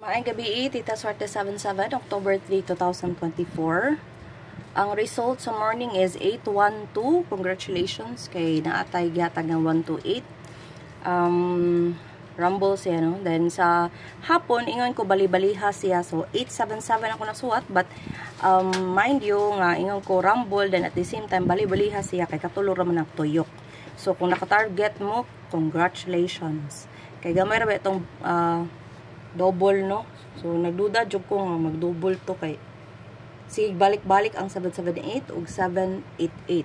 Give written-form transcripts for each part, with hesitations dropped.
Maayong gabi, Tita Swerte 77, October 3, 2024. Ang result sa morning is 812. Congratulations kay naatay gihatag ng 128. Rumble siya, no? Then sa hapon, ingon ko bali-baliha siya. So 877 ako nasuwat, but mind you nga ingon ko rumble, then at the same time bali-baliha siya kay katulo ra man ang tuyok. So kung naka-target mo, congratulations. Kay gamay ra ba itong double, no? So nagduda jud ko nga mag-double to kay sige balik-balik ang 778 ug 788.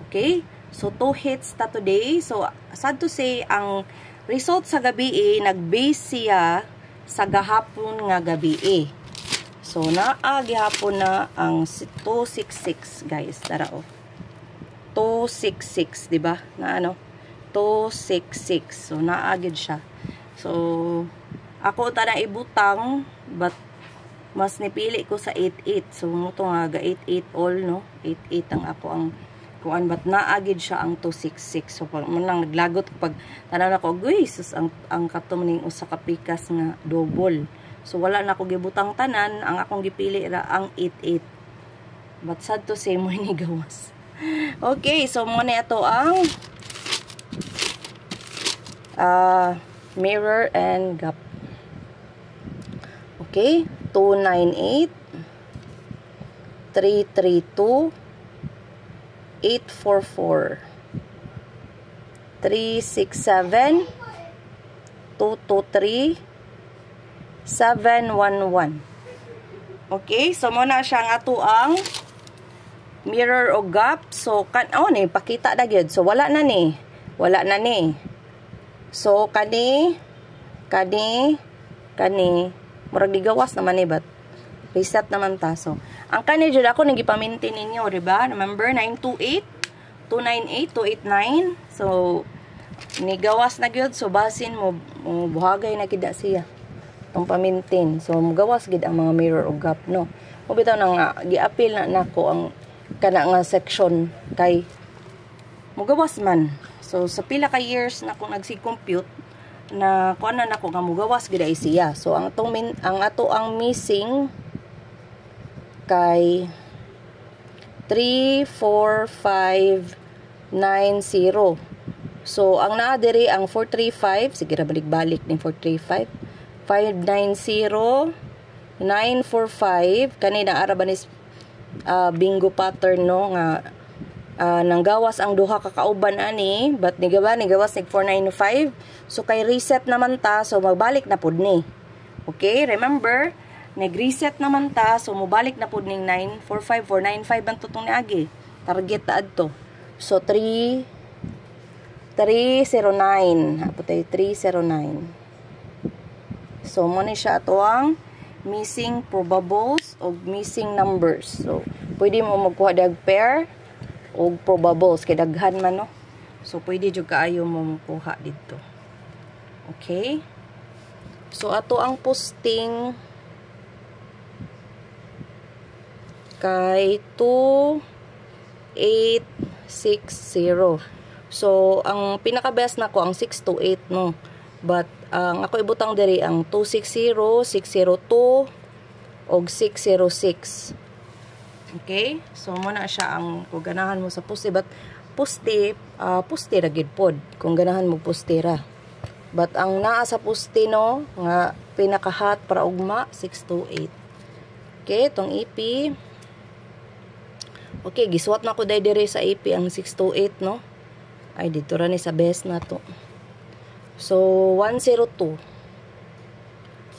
Okay? So 2 hits ta today. So sad to say ang result sa gabi nag-base siya sa gahapon nga gabi. So naa gihapon na ang 266, guys. Tara oh. 266, di ba? Na ano? 266. So naa gid siya. So ako ta na ibutang, but mas nipili ko sa 88. So muto nga ga 88 all, no? 88 ang ako ang kuan, but naagid siya ang 266. So pag man lang naglagot pag tanaw nako, guys, ang katom ning usa ka pikas nga double. So wala na ako gibutang tanan, ang akong gipili ra ang 88. But sad to say mo ni gawas. Okay, so mo na ito ang mirror and gap. Okay, 298, 332, 844, 367, 223, 711. Okay, so muna siya nga ato ang mirror o gap. So ni pakita na gyud. So wala na ni. So kani murag digawas naman ni, but reset naman ta. So ang kani jud ako nagipamintin ninyo, di ba? Remember 928, 298, 289. So nigawas na gyud. So basin mo buhagay na gid siya tong pamintin. So mugawas gid ang mga mirror o gap, no? O bitaw na nga gi-appeal na nako ang kana nga section kay mugawas man. So sa pila ka years na ko nagsi-compute na kuan na nako nga mugawas gid siya. So ang ato ang missing kay 34590. So ang naa diri ang 435, sige ra balik-balik ni 435, 590, 945 kanina ara ba ni bingo pattern, no, nga nanggawas ang duha ka kauban ani, but nigawas nig 495. So kay reset naman ta, so magbalik na pud ni. Okay, remember nag-reset naman ta, so mobalik na pud ning 945, 495 ang tutong niagi target ta adto. So 309 apotay 309. So mo ni siya ato ang missing probables o missing numbers. So pwede mo magkuha dag pair o probables kay daghan man, no? So pwede jud kaayo mo makuha dito. Okay? So ato ang posting kay 2860. So ang pinaka best nako ang 628, no? But ang ako ibutang diri ang 260, 602 og 606. Okay? So muna siya ang kung ganahan mo sa poste, but poste ra gid pod kung ganahan mo poste ra. But ang naa sa poste, no, nga pinaka-hot para ugma 628. Okay, tong EP. Okay, giswat na ko dire sa EP ang 628, no. Ay dito ra ni sa best na to. So 102,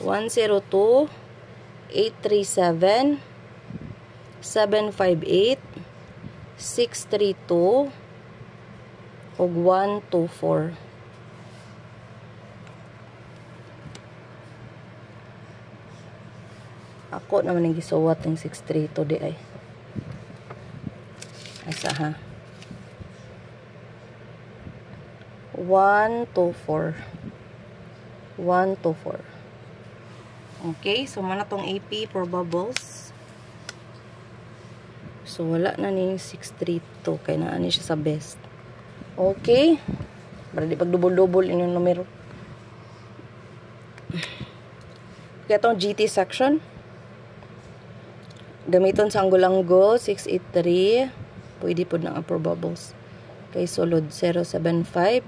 837, 758, 632 ug 124. Ako naman ang gisuwat ng 632 di ay. Asa ha? 124. 124. Okay, so mana tong AP for bubbles. So wala na ni 632 kay naa ni siya sa best. Okay. Para di pag double-double inyong numero. Kaya itong GT section, gamiton sa angle-angle 683, pwede po ng upper bubbles. Kay sulod 075.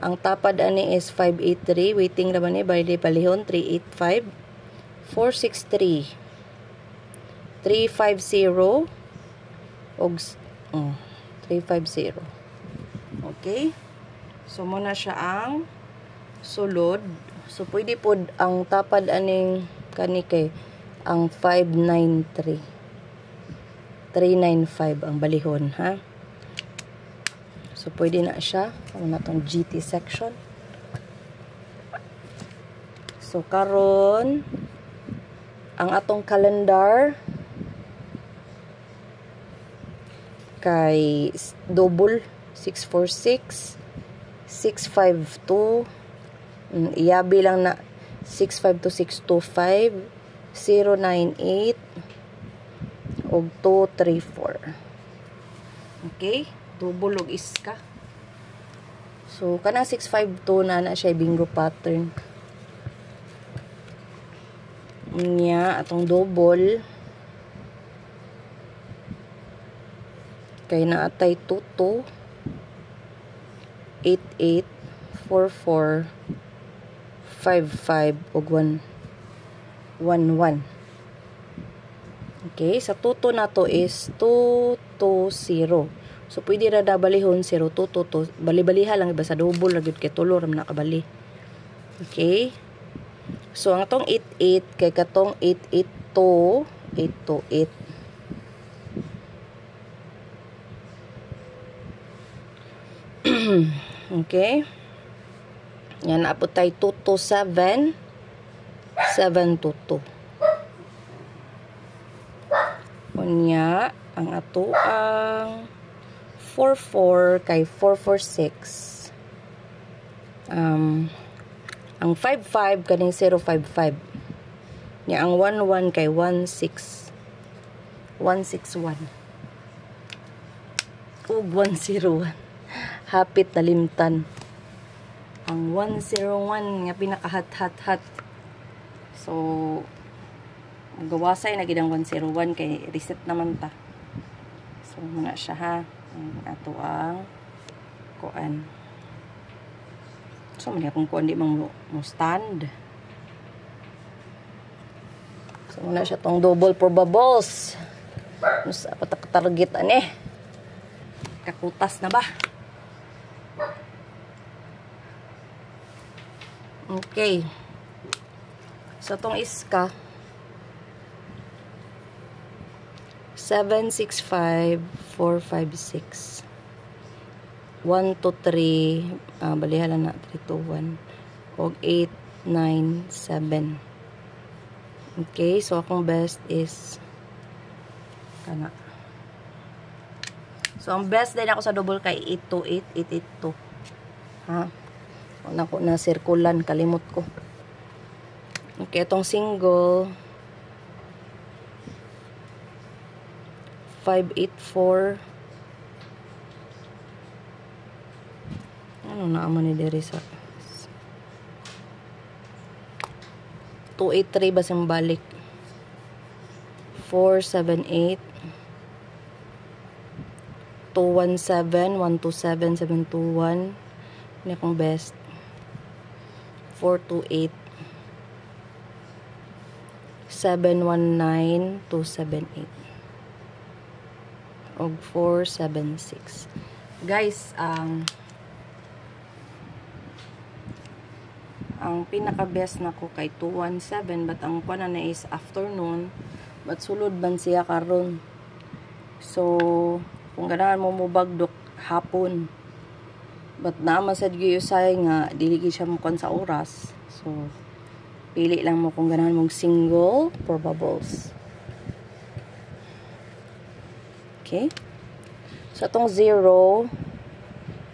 Ang tapad ani is 583, waiting naman ni bali palihon 385, 463, 350 og 350. Okay? So muna siya ang sulod. So pwede po ang tapad aning kani kay ang 593. 395 ang balihon, ha? So, pwede na siya. Ano na itong GT section. So, karon ang atong calendar kay double 646 652 iyabi lang na 652625 098 og 234. Okay? Double og iska. So, kanang 652 na siya bingo pattern. Nya, atong double. Kay naatay 22, 88, 44, 55, og 111. Okay, sa tuto na to is 220. So, pwede na balihon 0222. Bali-baliha lang iba sa double na kay tulo ram nakabali. Okay. So, ang atong 88 kay katong 882, 828. Okay. Yan, naapot tayo 227, 722. Unya, ang ato ang 44 kay 446. Ang 55 kaning 055. Nya ang 11 kay 161. Ug 101. Hapit na limtan. Ang 101 nga pinakahat-hat-hat. So, gawasay na gidang 101 kay reset naman ta. So, muna siya ha. Ato ang kuan. So, mali akong kuan di mang mo stand. So, muna siya tong double probables. Sa patak-target ani. Kakutas na ba? Okay. So, tong iska 765456 1 to 3 balihala na 3 to 1 og 897. Okay, so akong best is kana. So ang best din ako sa double kay 828 882. Ha? Una ko na circulan, kalimot ko. Okay, itong single 584. Ano na aman ni diri sa 283 ba siyang balik? 478 217 127 721. Ini akong best 428 719 278 og 476. Guys, ang pinaka best nako kay 217, but ang kuan na is afternoon, but sulod man siya karon. So kung ganahan mo mubagdok hapon, but naman sad gyud say nga dili gyud siya mo kon sa oras. So pili lang mo kung ganahan mong single probables. Okay? So, itong 0,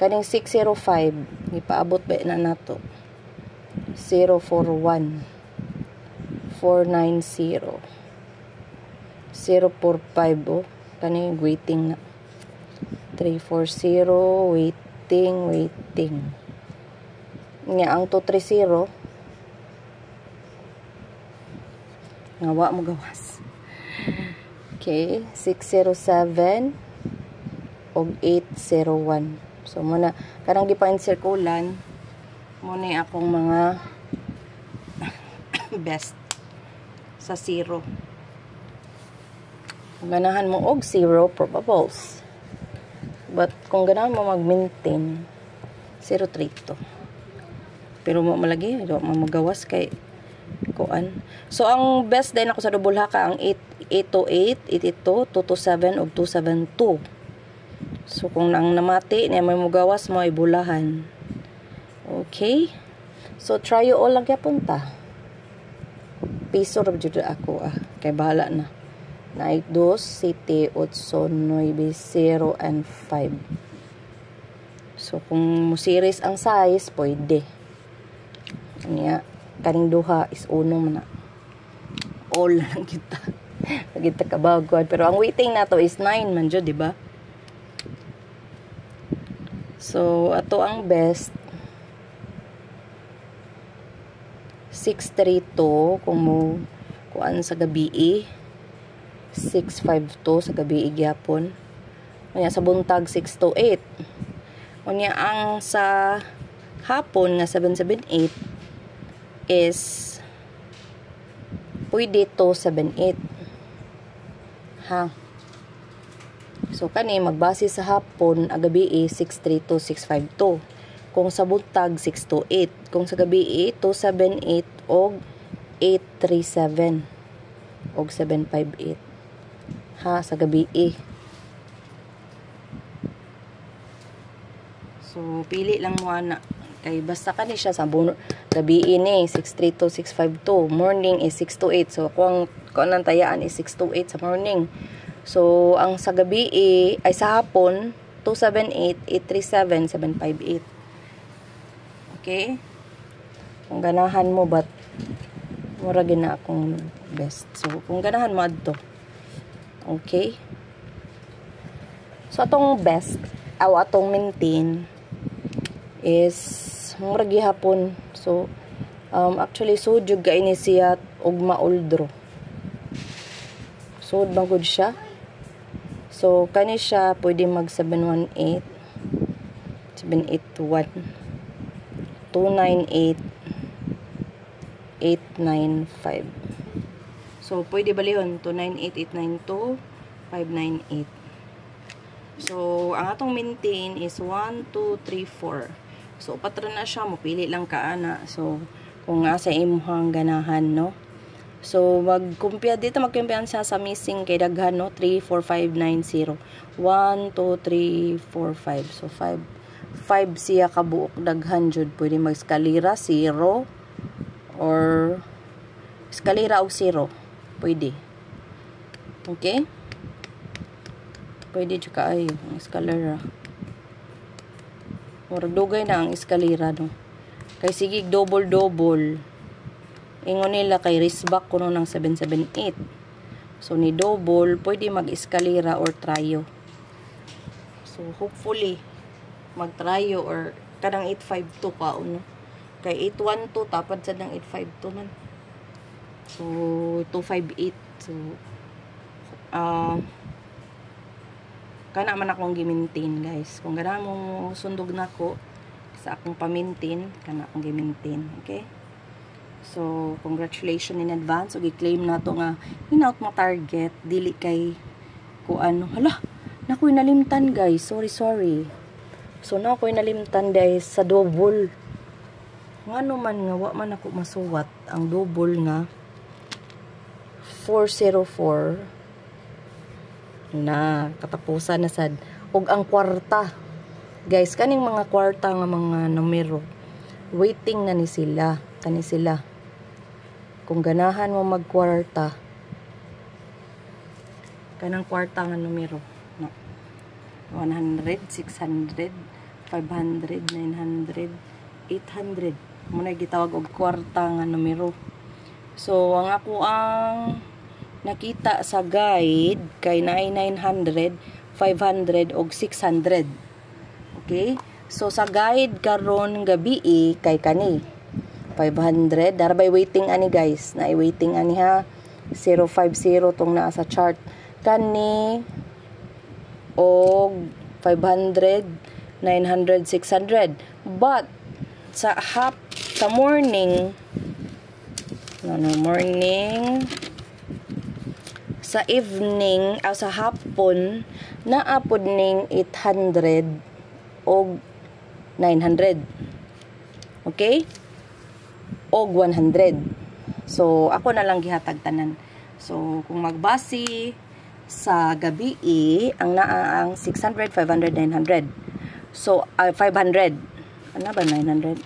kaning 605, ipaabot ba na nato? 041, 490, 045, oh, kaning waiting na. 340, waiting. Nga, ang 230, Nga wa mo gawas. Okay, 607 og 801. So muna karang gipa-encirculan mo ni akong mga best sa 0. Kung ganahan mo og 0 probables. But kung ganahan mo mag-maintain 0.3 to. Pero mo malagi, do mo magawas kay kuan. So ang best din ako sa double haka ang 828, 882, 227 ug 272. So kung nang namati na may mugawas mo ay bulahan. Okay? So try you all lang punta. Piso ra jud ako kay bahala na. Na 2, 7, 8, 9, 0 and 5. So kung mo series ang size pwede. Anya kaning duha is uno man na. All lang kita. Kita kabagod pero ang weighting nato is 9 man jud, di ba? So ato ang best 632 kung mo kuan sa gabi 652 sa gabi gyapon. Unya sa buntag 628. Unya ang sa hapon nga 778 is pwede to 78. Ha. So kani magbase sa hapon ang gabi 632 652. Kung sa buntag 628, kung sa gabi 278 og 837 og 758. Ha, sa gabi So pili lang mo ana kay basta kani siya sa gabi ni 632 652, morning is 628. So kung ang tayaan is 628 sa morning. So ang sa gabi ay sa hapon 278 837 758. Okay? Kung ganahan mo but mura gina akong best. So kung ganahan mo adto. Okay? So atong best atong maintain is mura gihapon. So actually so jud ka ini siya og mauldro. So bangod siya. So kani siya pwede mag 718 781 298 895. So pwede balihon 298 892 598. So ang atong maintain is 1 2 3 4. So upat ra na siya, mopili lang ka ana. So kung asa imong ganahan no. So magkumpya dito, magkumpiyansa sa missing kay daghan no 3 4 5 9 0. 1 2 3 4 5. So 5 siya kabuok daghan jud. Pwede mag eskalera 0 or eskalera og 0. Pwede. Okay? Pwede jud ka ay ang eskalera. Murag dugay na ang eskalera no. Kay sige double. Ingon nila kay risback kuno ng 778. So ni double pwede mag-eskalera or trio. So hopefully mag-trio or kanang 852 ka uno. Kay 812 tapad sa ng 852 man. So 258. So kana man akong gi-maintain guys. Kung ganahan mo sundog nako sa akong pa-maintain, kana akong gi-maintain, okay? So congratulations in advance. So gi-claim nato nga hinaut mo target dili kay kuan. Hala, nakoy nalimtan guys. Sorry. So nakoy nalimtan guys sa double. Ngano man nga wa man ako masuwat ang double nga 404 na katapusan na sad ug ang kwarta guys, kaning mga kwarta nga mga numero waiting na ni sila kani sila. Kung ganahan mo magkwarta kanang kwarta nga numero no 100 600 500 900 800 muna gitawag og kwarta nga numero. So ang ako ang nakita sa guide kay 900, 500 og 600. Okay? So sa guide karon gabi kay kani 500 darbay waiting ani guys. Na waiting ani ha. 050 tong naa sa chart kani og 500, 900, 600. But sa morning sa evening sa hapon naapod ning 800 og 900. Okay? Og 100. So ako na lang gihatag tanan. So kung magbase sa gabi ang naa ang 600, 500, 900. So 500. Ano ba 900?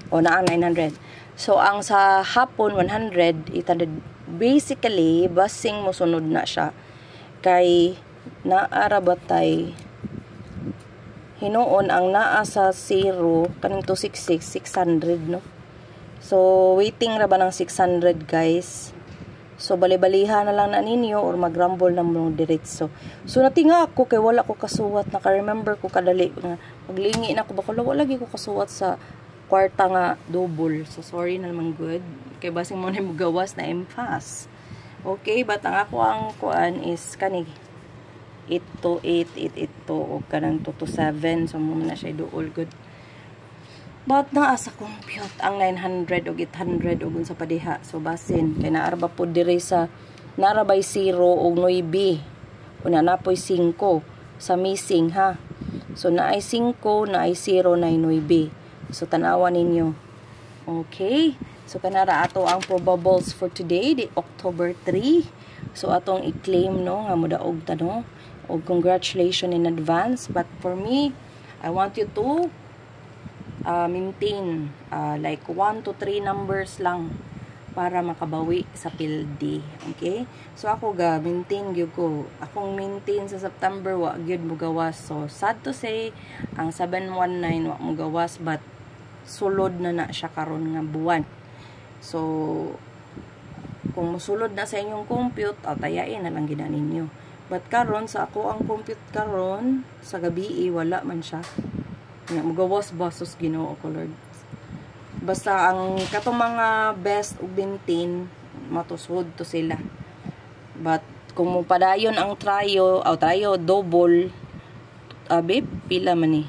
O naa 900. So ang sa hapon 100, 800. Basically basing mo sunod na siya kay naarabatay hinuon ang naa sa 0 kaning 266 600 no. So waiting ra ba ng 600 guys. So bali-baliha na lang na ninyo or mag-rumble na mo diretso. So natinga ako kay wala ko kasuwat, naka-remember ko kadali nga maglingi na ko baka wala lagi ko kasuwat sa kwarta nga double. So sorry na naman good. Kay basing mo na mo gawas na impasse. Okay, but ang ako ang kuan is kani 828, 882 o kanang 227. So mo na siya dool good. But naa sa compute ang 900 o 800 o sa padiha. So basin kay naarba po dire sa narabay 0 o 9 o napoy 5 sa missing ha. So naay 5, naay 0, naay 9. So tanawa ninyo. Okay. So kanara ato ang probables for today, di October 3. So atong i-claim no nga modaog ta no. O congratulations in advance. But for me, I want you to maintain like 1 to 3 numbers lang para makabawi sa pildi. Okay? So ako maintain gyud ko. Akong maintain sa September wa gyud mo gawas. So sad to say ang 719 wa mo gawas but sulod na siya karon nga buwan. So kung musulod na sa inyong compute, tayain na lang gina ninyo. But karon sa ako ang compute karon sa gabi wala man siya. Nga magawas basos Ginoo ko Lord. Basta ang katong mga best ug maintain matusod to sila. But kung mo padayon ang tryo double babe pila man ni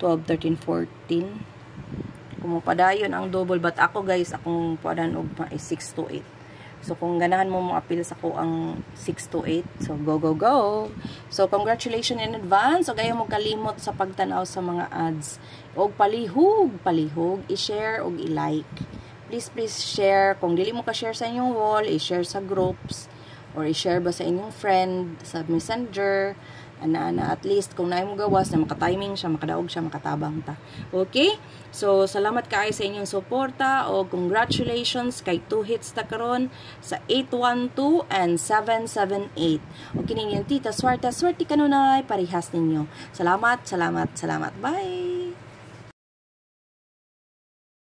12 13 14. Kung mo padayon ang double but ako guys akong padan og 6 to 8. So, kung ganahan mo appeal sa ko ang 6 to 8. So, go, go, go. So, congratulations in advance. So, ayaw mo kalimot sa pagtanaw sa mga ads. O palihog. I-share o i-like. Please share. Kung dili mo ka-share sa inyong wall, i-share sa groups. Or i-share ba sa inyong friend, sa messenger. Ana at least kung naay mo gawas na maka-timing siya, makadaog siya, makatabang ta. Okay? So salamat kaayo sa inyong suporta o congratulations kay 2 hits ta karon sa 812 and 778. Okay ninyo tita swerte kanunay parihas ninyo. Salamat. Bye.